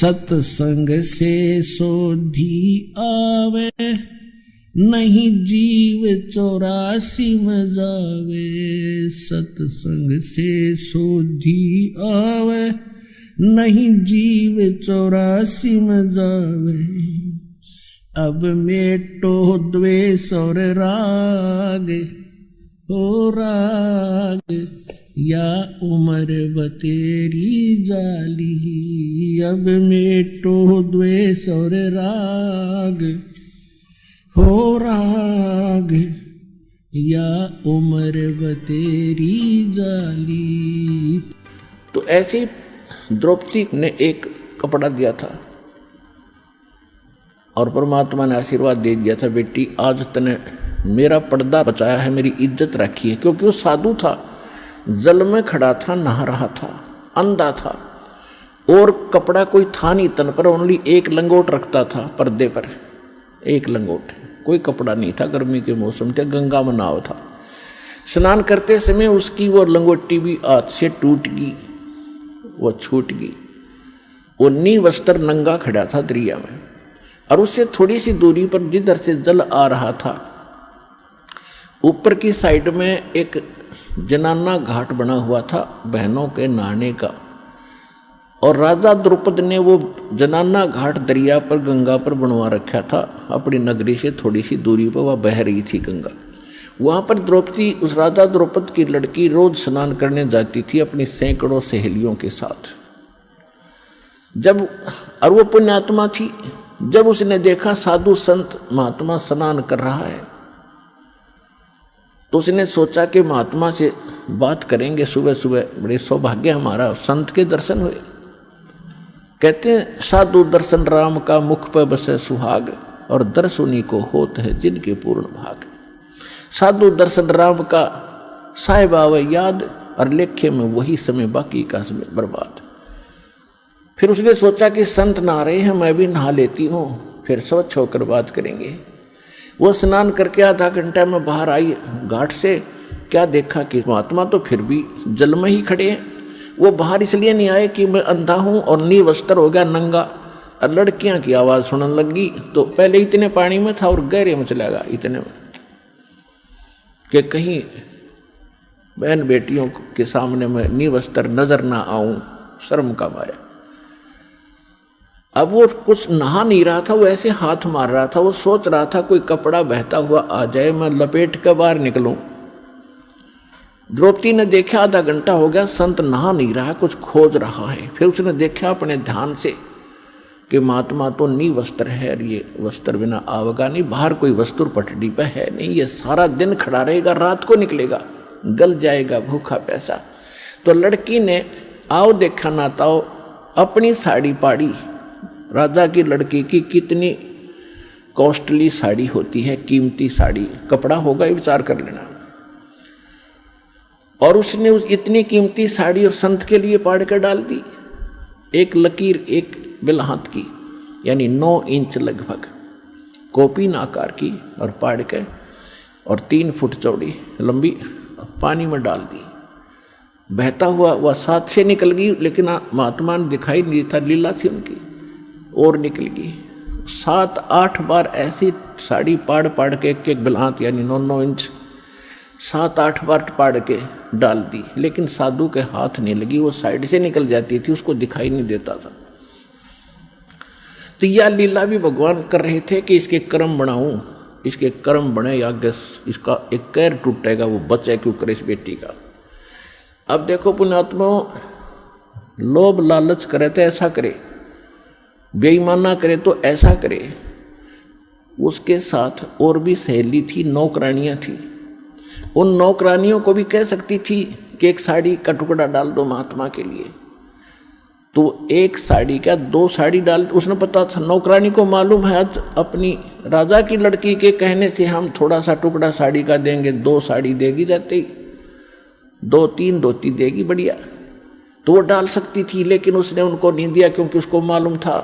सत्संग से सोधी आवे, नहीं जीव 84 में जावे। सत्संग से सोधी आवे, नहीं जीव 84 में जावे। अब मेटो द्वेष और राग, हो राग या उम्र बतेरी जाली। अब मेटो द्वेष और राग, हो राग या उम्र बतेरी जाली। तो ऐसे द्रौपदी ने एक कपड़ा दिया था और परमात्मा ने आशीर्वाद दे दिया था, बेटी आज तने मेरा पर्दा बचाया है, मेरी इज्जत रखी है। क्योंकि वो साधु था, जल में खड़ा था, नहा रहा था, अंधा था और कपड़ा कोई था नहीं तन पर, ओनली एक लंगोट रखता था पर्दे पर, एक लंगोट, कोई कपड़ा नहीं था। गर्मी के मौसम थे, गंगा में नाव था। स्नान करते समय उसकी वो लंगोटी भी हाथ से टूट गई, वो छूट गई। वो निवस्त्र नंगा खड़ा था दरिया में और उससे थोड़ी सी दूरी पर जिधर से जल आ रहा था, ऊपर की साइड में एक जनाना घाट बना हुआ था बहनों के नहाने का। और राजा द्रुपद ने वो जनाना घाट दरिया पर, गंगा पर बनवा रखा था। अपनी नगरी से थोड़ी सी दूरी पर वह बह रही थी गंगा। वहाँ पर द्रौपदी, उस राजा द्रुपद की लड़की, रोज स्नान करने जाती थी अपनी सैकड़ों सहेलियों के साथ। जब, और वो पुण्यात्मा थी, जब उसने देखा साधु संत महात्मा स्नान कर रहा है तो उसने सोचा कि महात्मा से बात करेंगे सुबह सुबह, बड़े सौभाग्य हमारा, संत के दर्शन हुए। कहते हैं साधु दर्शन राम का, मुख पर बसे सुहाग, और दर्श उन्हीं को होत है जिनके पूर्ण भाग। साधु दर्शन राम का, साहिब आवे याद, और लेखे में वही समय बाकी का समय बर्बाद। फिर उसने सोचा कि संत नहा रहे हैं, मैं भी नहा लेती हूँ, फिर स्वच्छ होकर बात करेंगे। वो स्नान करके आधा घंटा में बाहर आई घाट से, क्या देखा कि महात्मा तो फिर भी जल में ही खड़े हैं। वो बाहर इसलिए नहीं आए कि मैं अंधा हूँ और निवस्त्र हो गया, नंगा। और लड़कियां की आवाज़ सुनने लगी तो पहले इतने पानी में था और गहरे में चला गया, इतने में कि कहीं बहन बेटियों के सामने मैं निवस्त्र नजर ना आऊं, शर्म का मारा। अब वो कुछ नहा नहीं रहा था, वो ऐसे हाथ मार रहा था। वो सोच रहा था कोई कपड़ा बहता हुआ आ जाए, मैं लपेट कर बाहर निकलूं। द्रौपदी ने देखा आधा घंटा हो गया, संत नहा नहीं रहा, कुछ खोज रहा है। फिर उसने देखा अपने ध्यान से कि महात्मा तो निवस्त्र है, और ये वस्त्र बिना आवेगा नहीं, बाहर कोई वस्त्र पटड़ी पर है नहीं, ये सारा दिन खड़ा रहेगा, रात को निकलेगा, गल जाएगा भूखा प्यासा। तो लड़की ने आओ देखा ना ताओ अपनी साड़ी पाड़ी। राजा की लड़की की कितनी कॉस्टली साड़ी होती है, कीमती साड़ी, कपड़ा होगा ये विचार कर लेना। और उसने उस इतनी कीमती साड़ी और संत के लिए पाड़ कर डाल दी। एक लकीर, एक बिलहात की, यानी 9 इंच लगभग, कोपीन आकार की, और पाड़ के और 3 फुट चौड़ी लंबी पानी में डाल दी। बहता हुआ वह साथ से निकल गई, लेकिन महात्मा ने दिखाई नहीं था, लीला थी उनकी, और निकल गई। 7-8 बार ऐसी साड़ी पाड़ पाड़ के, एक बिलहात यानी 9-9 इंच 7-8 बार पाड़ के डाल दी, लेकिन साधु के हाथ नहीं लगी, वो साइड से निकल जाती थी, उसको दिखाई नहीं देता था। तो यह लीला भी भगवान कर रहे थे कि इसके कर्म बनाऊं, इसके कर्म बने, या इसका एक कैर टूटेगा, वो बचे क्यों करे इस बेटी का। अब देखो पुण्यात्मा, लोभ लालच करे तो ऐसा करे, बेईमाना करे तो ऐसा करे। उसके साथ और भी सहेली थी, नौकरानियां थी। उन नौकरानियों को भी कह सकती थी कि एक साड़ी का टुकड़ा डाल दो महात्मा के लिए, तो एक साड़ी का 2 साड़ी डाल। उसने पता था, नौकरानी को मालूम है आज अपनी राजा की लड़की के कहने से हम थोड़ा सा टुकड़ा साड़ी का देंगे, 2 साड़ी देगी, जाते ही 2-3 धोती देगी, बढ़िया, तो वो डाल सकती थी। लेकिन उसने उनको नहीं दिया, क्योंकि उसको मालूम था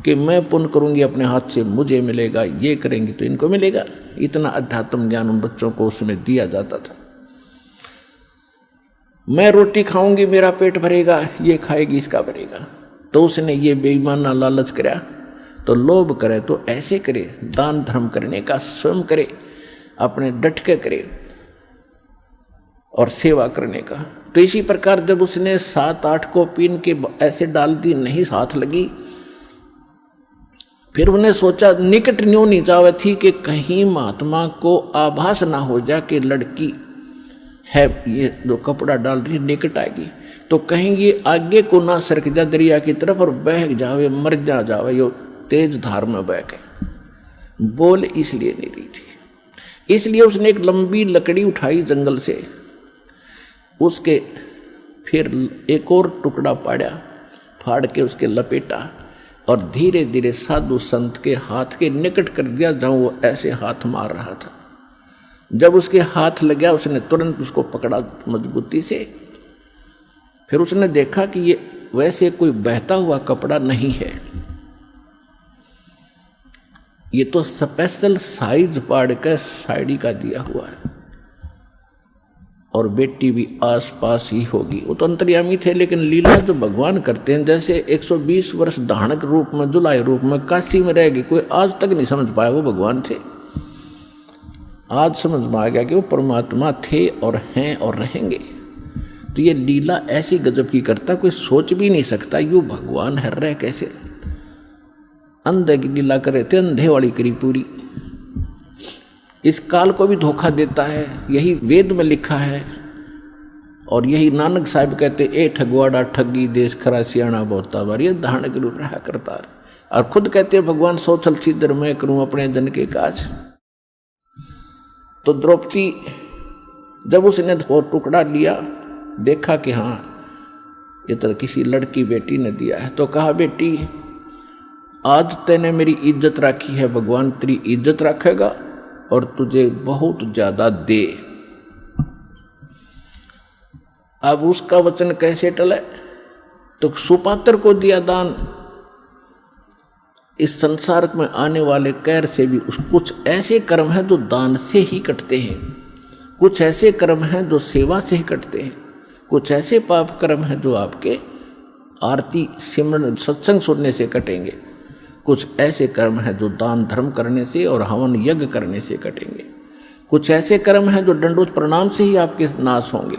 कि मैं पुण्य करूंगी अपने हाथ से, मुझे मिलेगा, ये करेंगी तो इनको मिलेगा। इतना अध्यात्म ज्ञान उन बच्चों को उसमें दिया जाता था। मैं रोटी खाऊंगी मेरा पेट भरेगा, ये खाएगी इसका भरेगा। तो उसने ये बेईमाना लालच करा, तो लोभ करे तो ऐसे करे, दान धर्म करने का स्वयं करे, अपने डट के करे और सेवा करने का। तो इसी प्रकार जब उसने 7-8 को पीन के ऐसे डाल दी, नहीं हाथ लगी, फिर उन्हें सोचा निकट न्यों नहीं जावे थी कि कहीं महात्मा को आभास ना हो जाए कि लड़की है ये जो कपड़ा डाल रही निकट आएगी, तो कहीं ये आगे को ना सरक जा दरिया की तरफ और बह जावे, मर जावे, यो तेज धार में बह के। बोल इसलिए नहीं रही थी, इसलिए उसने एक लंबी लकड़ी उठाई जंगल से, उसके फिर एक और टुकड़ा पाड़ा, फाड़ के उसके लपेटा और धीरे धीरे साधु संत के हाथ के निकट कर दिया जहां वो ऐसे हाथ मार रहा था। जब उसके हाथ लग गया उसने तुरंत उसको पकड़ा मजबूती से। फिर उसने देखा कि ये वैसे कोई बहता हुआ कपड़ा नहीं है, ये तो स्पेशल साइज पाड़ कर साड़ी का दिया हुआ है, और बेटी भी आस पास ही होगी। वो तो अंतर्यामी थे, लेकिन लीला जो भगवान करते हैं, जैसे 120 वर्ष धानक रूप में, जुलाई रूप में काशी में रहेगी, कोई आज तक नहीं समझ पाया वो भगवान थे। आज समझ में आ गया कि वो परमात्मा थे और हैं और रहेंगे। तो ये लीला ऐसी गजब की करता, कोई सोच भी नहीं सकता यूँ भगवान है रह कैसे। अंधे की लीला करे थे, अंधे वाली करी पूरी। इस काल को भी धोखा देता है, यही वेद में लिखा है, और यही नानक साहब कहते ए ठगवाड़ा ठगी देश खरा सियाणा बोता बार, ये धारण गुरु रहा करता। और खुद कहते भगवान सोचल सिद्धर मैं करूं अपने जन के काज। तो द्रौपदी जब उसने वो टुकड़ा लिया, देखा कि हाँ ये तो किसी लड़की बेटी ने दिया है, तो कहा बेटी आज तैने मेरी इज्जत रखी है, भगवान तेरी इज्जत रखेगा और तुझे बहुत ज्यादा दे। अब उसका वचन कैसे टले, तो सुपात्र को दिया दान। इस संसार में आने वाले कैर से भी कुछ ऐसे कर्म हैं जो दान से ही कटते हैं, कुछ ऐसे कर्म हैं जो सेवा से ही कटते हैं, कुछ ऐसे पाप कर्म हैं जो आपके आरती सिमरन सत्संग सुनने से कटेंगे, कुछ ऐसे कर्म हैं जो दान धर्म करने से और हवन यज्ञ करने से कटेंगे, कुछ ऐसे कर्म हैं जो दंडोत प्रणाम से ही आपके नाश होंगे,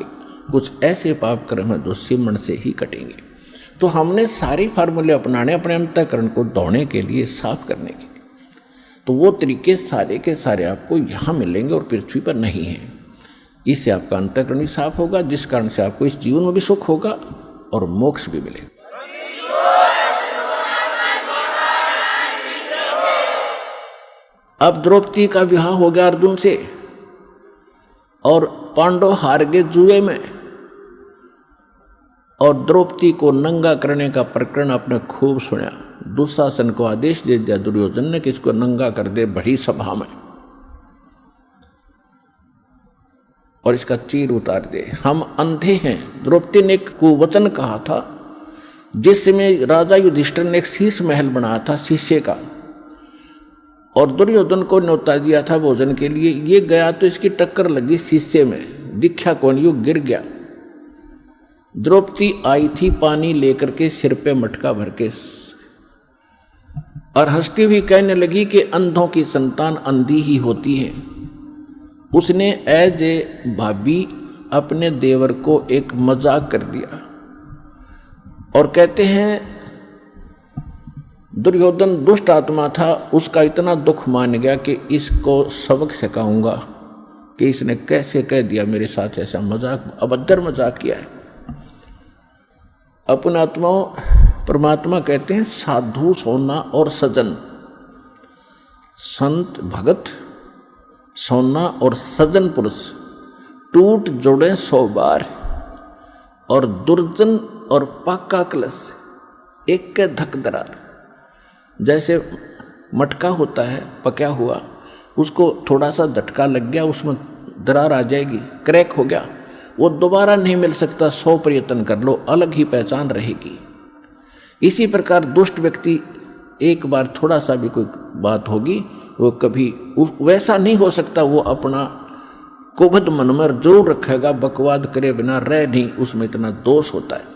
कुछ ऐसे पाप कर्म हैं जो सिमरन से ही कटेंगे। तो हमने सारे फार्मूले अपनाने अपने अंतःकरण को दौड़ने के लिए, साफ करने के लिए। तो वो तरीके सारे के सारे आपको यहाँ मिलेंगे और पृथ्वी पर नहीं हैं। इससे आपका अंतःकरण भी साफ होगा, जिस कारण से आपको इस जीवन में भी सुख होगा और मोक्ष भी मिलेगा। अब द्रौपदी का विवाह हो गया अर्जुन से, और पांडव हार गए जुए में, और द्रौपदी को नंगा करने का प्रकरण आपने खूब सुना। दुशासन को आदेश दे दिया दुर्योधन ने कि इसको नंगा कर दे बड़ी सभा में, और इसका चीर उतार दे। हम अंधे हैं। द्रौपदी ने एक कुवचन कहा था, जिसमें राजा युधिष्ठिर ने एक शीश महल बनाया था शीशे का, और दुर्योधन को न्योता दिया था भोजन के लिए। ये गया तो इसकी टक्कर लगी शीशे में, दिखा कौन, यूं गिर गया। द्रौपदी आई थी पानी लेकर के सिर पे मटका भर के, और हंसती हुई कहने लगी कि अंधों की संतान अंधी ही होती है। उसने एज ए भाभी अपने देवर को एक मजाक कर दिया, और कहते हैं दुर्योधन दुष्ट आत्मा था, उसका इतना दुख मान गया कि इसको सबक सिखाऊंगा कि इसने कैसे कह दिया मेरे साथ ऐसा मजाक, अभद्र मजाक किया है। अपने आत्माओं परमात्मा कहते हैं साधु सोना और सजन, संत भगत सोना और सजन पुरुष टूट जोड़े 100 बार, और दुर्जन और पाका कलश एक के धक दरार। जैसे मटका होता है पका हुआ, उसको थोड़ा सा झटका लग गया, उसमें दरार आ जाएगी, क्रैक हो गया, वो दोबारा नहीं मिल सकता, 100 प्रयत्न कर लो, अलग ही पहचान रहेगी। इसी प्रकार दुष्ट व्यक्ति एक बार थोड़ा सा भी कोई बात होगी, वो कभी वैसा नहीं हो सकता, वो अपना कुबद मन में जरूर रखेगा, बकवाद करे बिना रह नहीं, उसमें इतना दोष होता है।